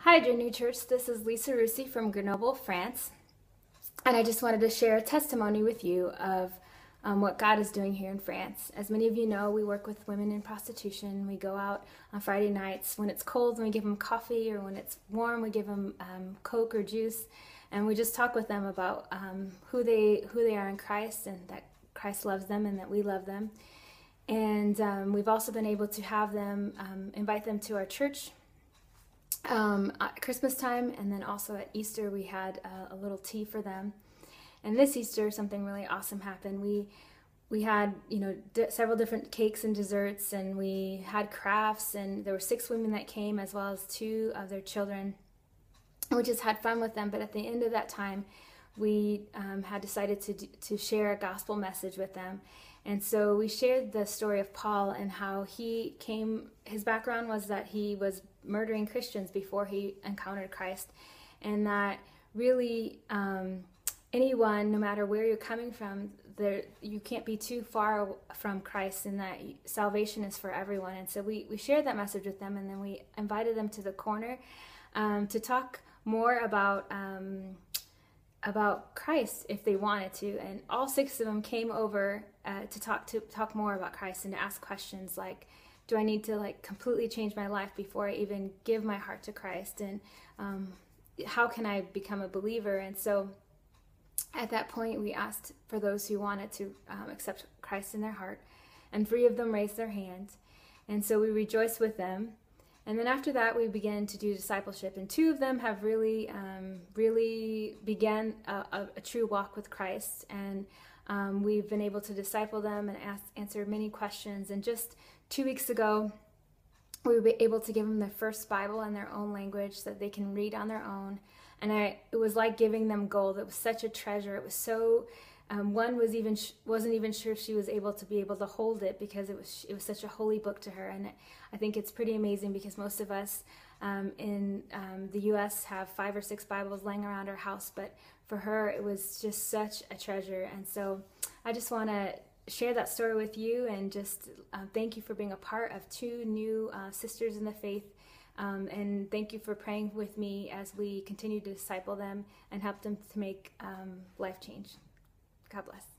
Hi, dear New Church. This is Lisa Russi from Grenoble, France. And I just wanted to share a testimony with you of what God is doing here in France. As many of you know, we work with women in prostitution. We go out on Friday nights when it's cold and we give them coffee, or when it's warm, we give them Coke or juice. And we just talk with them about who they are in Christ, and that Christ loves them and that we love them. And we've also been able to have them, invite them to our church at Christmas time, and then also at Easter we had a little tea for them. And this Easter something really awesome happened. We had several different cakes and desserts, and we had crafts, and there were 6 women that came, as well as 2 of their children. We just had fun with them. But at the end of that time, we had decided to share a gospel message with them. And so we shared the story of Paul and how he came. His background was that he was murdering Christians before he encountered Christ, and that really anyone, no matter where you're coming from, you can't be too far from Christ, and that salvation is for everyone. And so we shared that message with them, and then we invited them to the corner to talk more about Christ if they wanted to. And all 6 of them came over to talk more about Christ and to ask questions like, do I need to completely change my life before I even give my heart to Christ? And how can I become a believer? And so at that point, we asked for those who wanted to accept Christ in their heart, and 3 of them raised their hands. And so we rejoiced with them. And then after that, we began to do discipleship, and 2 of them have really began a true walk with Christ. And we've been able to disciple them and answer many questions. And just 2 weeks ago, we were able to give them their first Bible in their own language so that they can read on their own. And it was like giving them gold. It was such a treasure. It was so. One wasn't even sure if she was able to hold it, because it was such a holy book to her. And I think it's pretty amazing, because most of us in the U.S. have 5 or 6 Bibles laying around our house, but for her it was just such a treasure. And so I just want to share that story with you, and just thank you for being a part of 2 new sisters in the faith. And thank you for praying with me as we continue to disciple them and help them to make life change. God bless.